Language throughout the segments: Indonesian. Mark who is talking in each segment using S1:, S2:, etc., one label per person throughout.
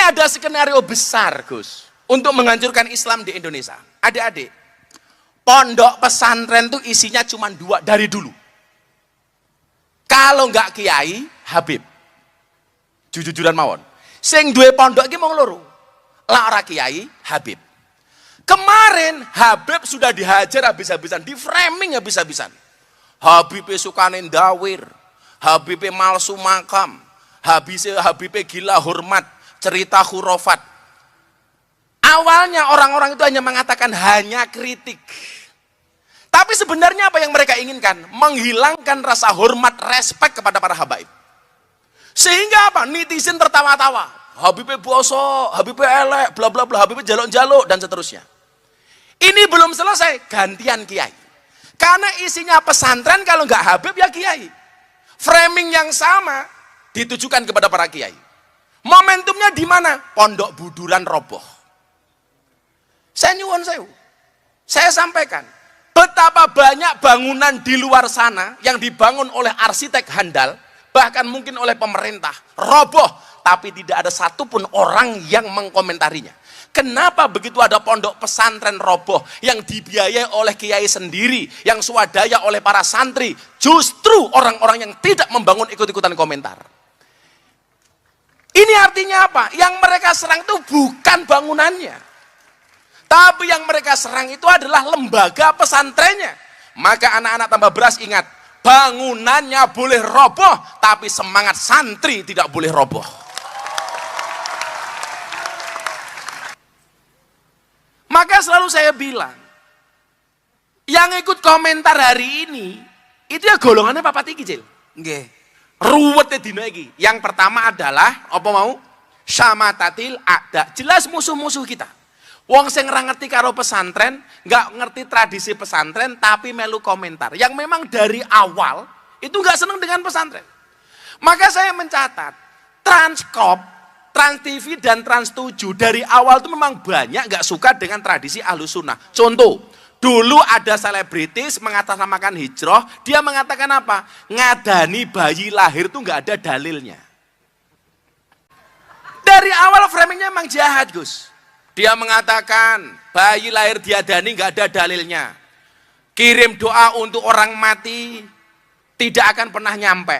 S1: ada skenario besar, Gus, untuk menghancurkan Islam di Indonesia. Adik-adik, pondok pesantren itu isinya cuma 2 dari dulu. Kalau nggak kiai, Habib. Jujur-jujuran mawon. Sing duwe pondok iki mung loro. Lah ora kiai, Habib. Kemarin Habib sudah dihajar habis-habisan, di framing habis-habisan. Habib sukane ndawir, Habib malsu makam, Habib gila hormat, cerita khurafat. Awalnya orang-orang itu hanya mengatakan hanya kritik. Tapi sebenarnya apa yang mereka inginkan? Menghilangkan rasa hormat, respek kepada para habaib. Sehingga apa? Netizen tertawa-tawa. Habibnya bosok, Habibnya elek, bla bla bla, Habibnya jaluk-jaluk dan seterusnya. Ini belum selesai, gantian kiai. Karena isinya pesantren, kalau nggak Habib ya kiai. Framing yang sama ditujukan kepada para kiai. Momentumnya di mana? Pondok Buduran roboh. Saya nyuwun sewu. Saya sampaikan, betapa banyak bangunan di luar sana yang dibangun oleh arsitek handal, bahkan mungkin oleh pemerintah, roboh, tapi tidak ada satupun orang yang mengkomentarinya. Kenapa begitu ada pondok pesantren roboh yang dibiayai oleh kiai sendiri, yang swadaya oleh para santri, justru orang-orang yang tidak membangun ikut-ikutan komentar. Ini artinya apa? Yang mereka serang itu bukan bangunannya, tapi yang mereka serang itu adalah lembaga pesantrennya. Maka anak-anak tambah beras ingat, bangunannya boleh roboh, tapi semangat santri tidak boleh roboh. Maka selalu saya bilang, yang ikut komentar hari ini, itu ya golongannya papat iki, Cil.
S2: Nggih.
S1: Ruwetnya dina iki. Yang pertama adalah, apa mau? Syamatatil a'da. Jelas musuh-musuh kita. Wong sing ora ngerti karo pesantren, nggak ngerti tradisi pesantren, tapi melu komentar. Yang memang dari awal, itu nggak seneng dengan pesantren. Maka saya mencatat, Transkop, Trans TV dan Trans 7 dari awal itu memang banyak nggak suka dengan tradisi Ahlus Sunnah. Contoh, dulu ada selebritis mengatasnamakan hijrah, dia mengatakan apa? Ngadani bayi lahir itu nggak ada dalilnya. Dari awal framingnya memang jahat, Gus. Dia mengatakan bayi lahir diadani nggak ada dalilnya. Kirim doa untuk orang mati tidak akan pernah nyampe.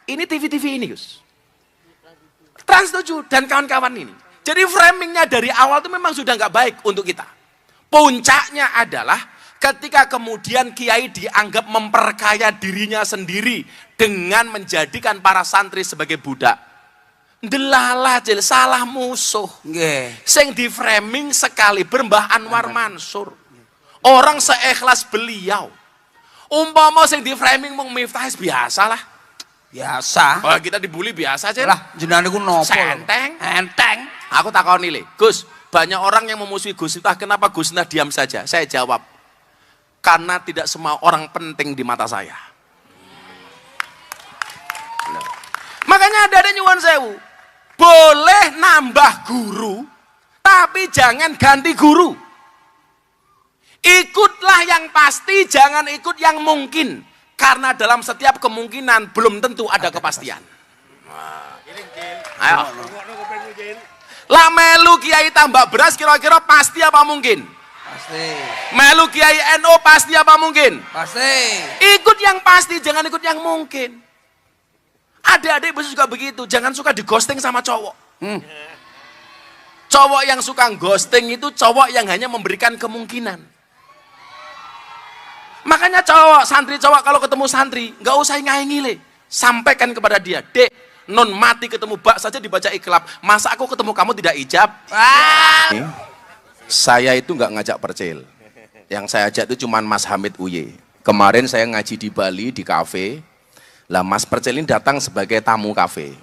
S1: Ini TV-TV ini, Gus. Trans 7 dan kawan-kawan ini. Jadi framingnya dari awal itu memang sudah nggak baik untuk kita. Puncaknya adalah ketika kemudian kiai dianggap memperkaya dirinya sendiri dengan menjadikan para santri sebagai budak. Delalah, Cil, salah musuh.
S2: Nggih.
S1: Sing di framing sekali Mbah Anwar Mansur. Orang seikhlas beliau. Umpama sing di framing mung Miftah biasalah.
S2: Biasa.
S1: Oh, kita dibully biasa aja.
S2: Lah, jenengan niku nopo?
S1: Enteng.
S2: Enteng.
S1: Aku takoni le, Gus, banyak orang yang memusuhi Gus Miftah, kenapa Gus Miftah diam saja? Saya jawab, karena tidak semua orang penting di mata saya. Makanya ada nyuwun sewu, boleh nambah guru, tapi jangan ganti guru. Ikutlah yang pasti, jangan ikut yang mungkin. Karena dalam setiap kemungkinan belum tentu ada kepastian. Ayo. Lah melu kiai tambak beras kira-kira pasti apa mungkin?
S2: Pasti.
S1: Melu kiai NU pasti apa mungkin?
S2: Pasti.
S1: Ikut yang pasti, jangan ikut yang mungkin. Adik-adik juga begitu, jangan suka di ghosting sama cowok. Cowok yang suka ghosting itu cowok yang hanya memberikan kemungkinan. Makanya cowok, santri cowok kalau ketemu santri, nggak usah ngile, sampaikan kepada dia, Dek, non mati ketemu bak saja dibaca iklab, masa aku ketemu kamu tidak ijab? Saya itu nggak ngajak percil, yang saya ajak itu cuma Mas Hamid Uye. Kemarin saya ngaji di Bali di kafe, lah Mas Percil ini datang sebagai tamu kafe.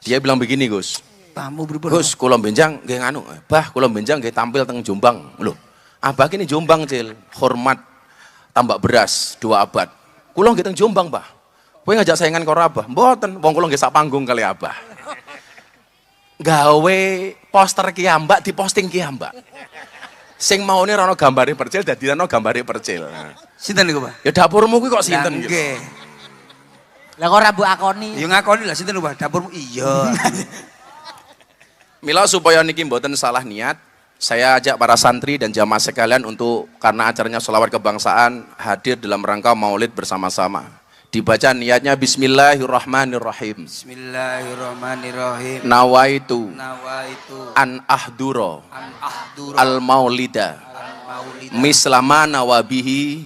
S1: Dia bilang begini, Gus.
S2: Tamu berubah.
S1: Gus, kula benjang nggih nganu, Bah, kula benjang nggih tampil teng Jombang. Loh. Abah ini Jombang, Cil, hormat tambak beras 2 abad. Kula nggih teng Jombang, Bah. Kowe ngajak saingan karo Abah? Mboten, wong kula nggih sak panggung kali Abah. Gawe poster ki ambak diposting ki ambak. Sing maune ora ono gambare Percil dadi ono gambare Percil.
S2: Sinten niku, Pak?
S1: Ya dapurmu kuwi kok sinten gitu.
S2: Nggih.
S3: Lah kok ora mbok akoni?
S2: Ya ngakoni lah sinten, Pak? Dapurmu iya.
S1: Mila supaya niki mboten salah niat, saya ajak para santri dan jamaah sekalian untuk karena acaranya sholawat kebangsaan hadir dalam rangka maulid bersama-sama. Dibaca niatnya Bismillahirrahmanirrahim.
S2: Bismillahirrahmanirrahim.
S1: Nawaitu
S2: Nawaitu
S1: an ahduro
S2: an ahdura
S1: al maulida
S2: al-maulida
S1: mislama nawabihi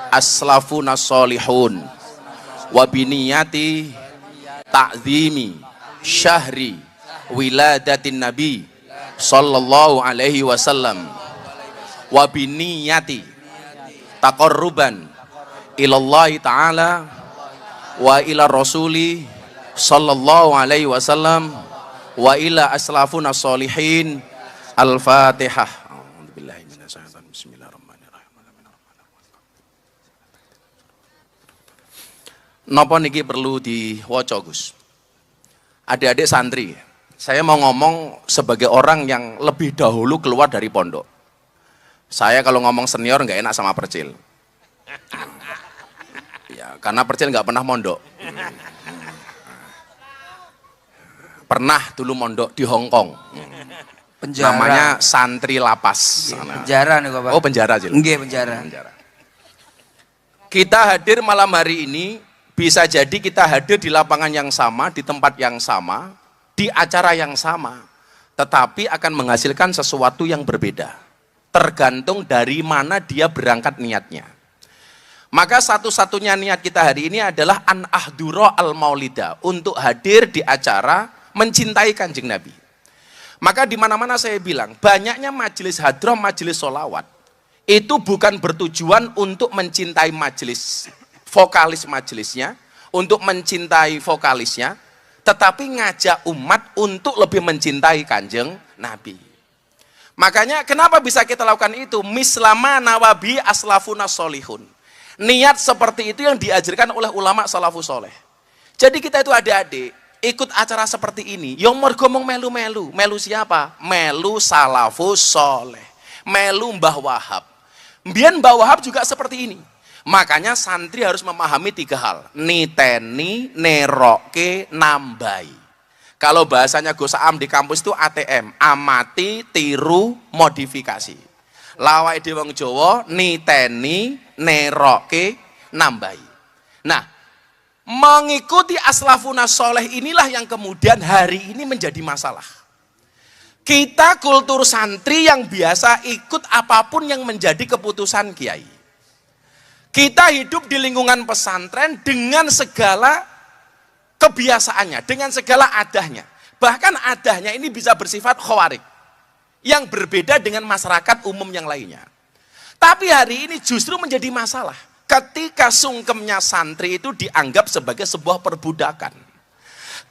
S1: aslafuna solihun wabiniyati ta'zimi syahri wiladatin nabi sallallahu alaihi wasallam wabiniyati taqarruban ilallahi ta'ala wa ila rasuli sallallahu alaihi wasallam wa ila aslafuna solihin. Al-Fatihah. Napa niki perlu diwaca, Gus? Adik-adik santri, saya mau ngomong sebagai orang yang lebih dahulu keluar dari pondok. Saya kalau ngomong senior nggak enak sama percil. Ya, karena percil nggak pernah mondok. Pernah dulu mondok di Hong Kong.
S2: penjara.
S1: Namanya santri lapas.
S2: Penjara nih Pak.
S1: Oh, penjara Jil.
S2: Nggih, penjara.
S1: Kita hadir malam hari ini, bisa jadi kita hadir di lapangan yang sama, di tempat yang sama, di acara yang sama, tetapi akan menghasilkan sesuatu yang berbeda. Tergantung dari mana dia berangkat niatnya. Maka satu-satunya niat kita hari ini adalah an ahduro al maulida, untuk hadir di acara mencintai Kanjeng Nabi. Maka di mana-mana saya bilang, banyaknya majelis hadroh, majelis sholawat, itu bukan bertujuan untuk mencintai majelis, vokalis majelisnya, untuk mencintai vokalisnya, tetapi ngajak umat untuk lebih mencintai Kanjeng Nabi. Makanya kenapa bisa kita lakukan itu? Mislama nawabi aslafuna solihun. Niat seperti itu yang diajarkan oleh ulama salafus soleh. Jadi kita itu adik-adik, ikut acara seperti ini, yang mergomong melu-melu. Melu siapa? Melu salafus soleh. Melu Mbah Wahab. Mbiyen Mbah Wahab juga seperti ini. Makanya santri harus memahami 3 hal. Niteni, neroke, nambai. Kalau bahasanya Gus Am di kampus itu ATM. Amati, tiru, modifikasi. Lawai di wong Jawa, niteni, neroke, nambai. Nah, mengikuti aslafuna soleh inilah yang kemudian hari ini menjadi masalah. Kita kultur santri yang biasa ikut apapun yang menjadi keputusan kiai. Kita hidup di lingkungan pesantren dengan segala kebiasaannya, dengan segala adahnya. Bahkan adahnya ini bisa bersifat khawarik, yang berbeda dengan masyarakat umum yang lainnya. Tapi hari ini justru menjadi masalah ketika sungkemnya santri itu dianggap sebagai sebuah perbudakan.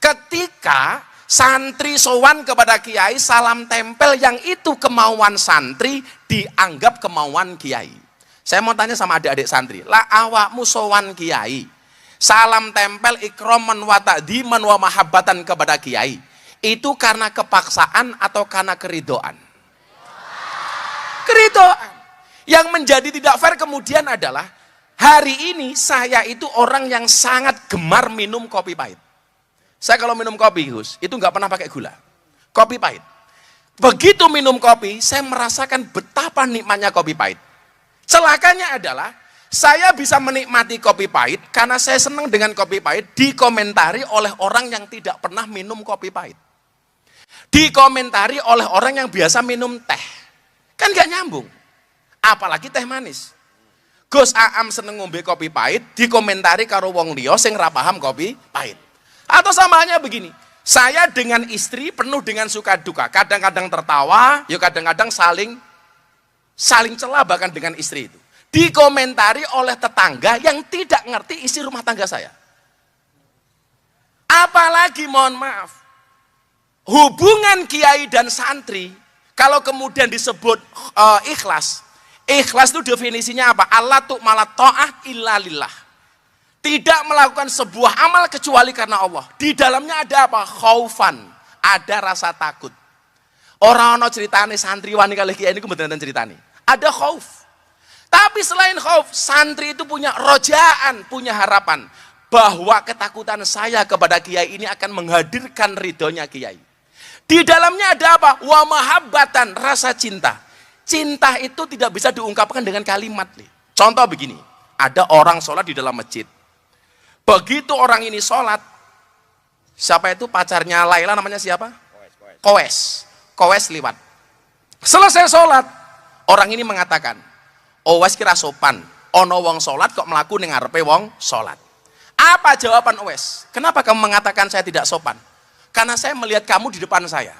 S1: Ketika santri sowan kepada kiai, salam tempel yang itu kemauan santri dianggap kemauan kiai. Saya mau tanya sama adik-adik santri, lah awakmu sowan kiai, salam tempel ikroman wa ta'diman wa mahabbatan kepada kiai, itu karena kepaksaan atau karena keridoan? Keridoan. Yang menjadi tidak fair kemudian adalah, hari ini saya itu orang yang sangat gemar minum kopi pahit. Saya kalau minum kopi, Gus, itu nggak pernah pakai gula. Kopi pahit. Begitu minum kopi, saya merasakan betapa nikmatnya kopi pahit. Celakanya adalah, saya bisa menikmati kopi pahit karena saya senang dengan kopi pahit dikomentari oleh orang yang tidak pernah minum kopi pahit. Dikomentari oleh orang yang biasa minum teh. Kan nggak nyambung. Apalagi teh manis. Gus Aam seneng ngombe kopi pahit, dikomentari karo wong liya sing ra paham kopi pahit. Atau sama halnya begini, saya dengan istri penuh dengan suka duka, kadang-kadang tertawa, ya kadang-kadang saling celah bahkan dengan istri itu. Dikomentari oleh tetangga yang tidak ngerti isi rumah tangga saya. Apalagi mohon maaf, hubungan kiai dan santri, kalau kemudian disebut ikhlas, ikhlas itu definisinya apa? Allah tu'malat ta'ah illa lillah. Tidak melakukan sebuah amal kecuali karena Allah. Di dalamnya ada apa? Khaufan, ada rasa takut. Orang-orang ceritane santriwan kali kiai ini kebetulan ceritane. Ada khauf. Tapi selain khauf, santri itu punya rojaan, punya harapan bahwa ketakutan saya kepada kiai ini akan menghadirkan ridhonya kiai. Di dalamnya ada apa? Wa mahabbatan, rasa cinta. Cinta itu tidak bisa diungkapkan dengan kalimat. Contoh begini, ada orang sholat di dalam masjid. Begitu orang ini sholat, siapa itu pacarnya Laila, namanya siapa? Koes liwat. Selesai sholat, orang ini mengatakan, Owes kira sopan, ono wong sholat kok melaku ning ngarepe wong sholat. Apa jawaban Owes? Kenapa kamu mengatakan saya tidak sopan? Karena saya melihat kamu di depan saya.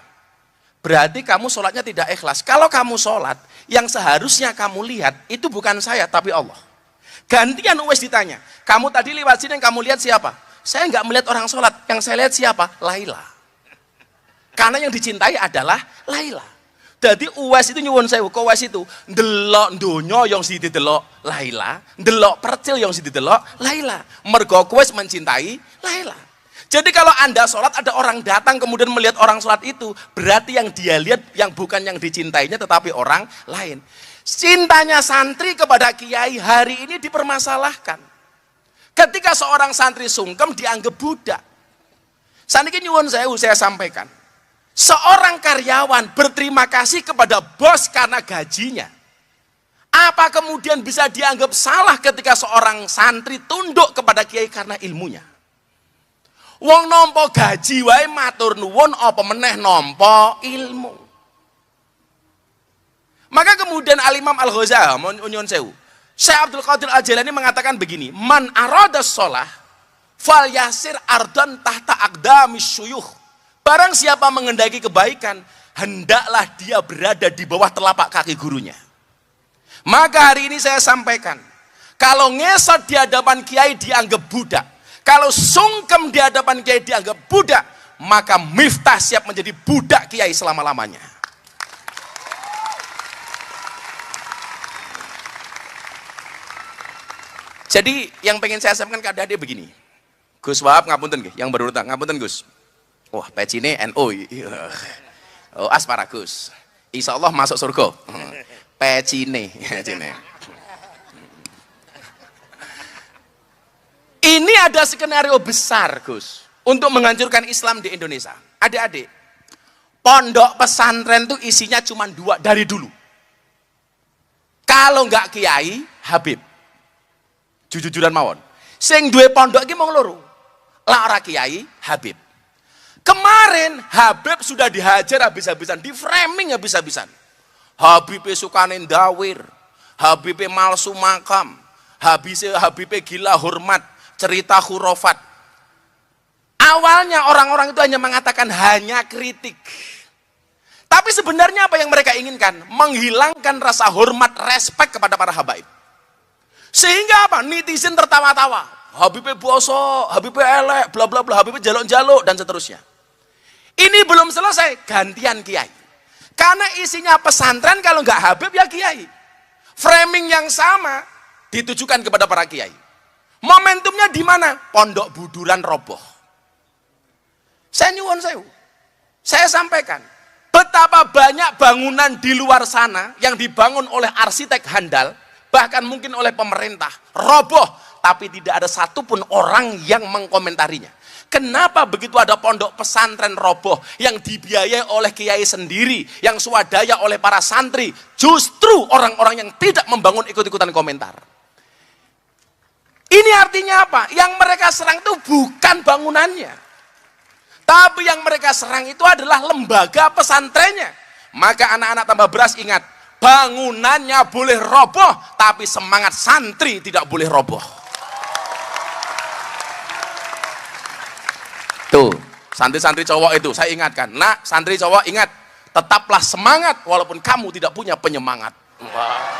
S1: Berarti kamu sholatnya tidak ikhlas. Kalau kamu sholat, yang seharusnya kamu lihat, itu bukan saya, tapi Allah. Gantian Owes ditanya, kamu tadi lewat sini yang kamu lihat siapa? Saya nggak melihat orang sholat, yang saya lihat siapa? Laila. Karena yang dicintai adalah Laila. Jadi Uwais itu nyuwun sewu, Uwais itu ndelok donya yang si didelok Laila, ndelok percil yang si didelok Laila. Mergo Uwais mencintai Laila. Jadi kalau Anda sholat ada orang datang kemudian melihat orang sholat itu, berarti yang dia lihat yang bukan yang dicintainya tetapi orang lain. Cintanya santri kepada kiai hari ini dipermasalahkan. Ketika seorang santri sungkem dianggap budak. Saniki nyuwun sewu saya sampaikan. Seorang karyawan berterima kasih kepada bos karena gajinya. Apa kemudian bisa dianggap salah ketika seorang santri tunduk kepada kiai karena ilmunya? Wong nampa gaji wae matur nuwun apa meneh nampa ilmu. Maka kemudian Al-Imam Al-Ghazali nyuwun sewu. Syekh Abdul Qadir Al-Jailani mengatakan begini, man aradas shalah fal yasir ardan tahta aqdamis syuyukh. Barang siapa mengendaki kebaikan, hendaklah dia berada di bawah telapak kaki gurunya. Maka hari ini saya sampaikan, kalau ngesot di hadapan kiai dianggap budak, kalau sungkem di hadapan kiai dianggap budak, maka Miftah siap menjadi budak kiai selama-lamanya. Jadi yang pengen saya sampaikan ke adik-adik begini, Gus Wahab ngapunten yang berurutan, ngapunten Gus. Wah, pecine NU. Oh, asparagus. Insya Allah masuk surga. Pecine. Ini ada skenario besar, Gus, untuk menghancurkan Islam di Indonesia. Adik-adik, pondok pesantren itu isinya cuma 2 dari dulu. Kalau nggak kiai, Habib. Jujur-jujuran mawon. Sing duwe pondok iki mung loro. Lah ora kiai, Habib. Kemarin Habib sudah dihajar habis-habisan, di framing habis-habisan. Habib sukane ndawir, Habib malsu makam, Habib gila hormat, cerita khurafat. Awalnya orang-orang itu hanya mengatakan hanya kritik. Tapi sebenarnya apa yang mereka inginkan? Menghilangkan rasa hormat, respek kepada para habaib. Sehingga apa? Netizen tertawa-tawa. Habib bosok, Habib elek, bla bla bla, Habib jaluk-jaluk dan seterusnya. Ini belum selesai, gantian kiai. Karena isinya pesantren, kalau nggak Habib ya kiai. Framing yang sama ditujukan kepada para kiai. Momentumnya di mana? Pondok buduran roboh. Saya nyuwun sewu. Saya sampaikan, betapa banyak bangunan di luar sana yang dibangun oleh arsitek handal, bahkan mungkin oleh pemerintah, roboh, tapi tidak ada satupun orang yang mengkomentarinya. Kenapa begitu ada pondok pesantren roboh yang dibiayai oleh kiai sendiri, yang swadaya oleh para santri, justru orang-orang yang tidak membangun ikut-ikutan komentar. Ini artinya apa? Yang mereka serang itu bukan bangunannya, tapi yang mereka serang itu adalah lembaga pesantrennya. Maka anak-anak tambah beras ingat, bangunannya boleh roboh, tapi semangat santri tidak boleh roboh. Tuh, santri-santri cowok itu saya ingatkan, nak, santri cowok ingat, tetaplah semangat walaupun kamu tidak punya penyemangat. Wah.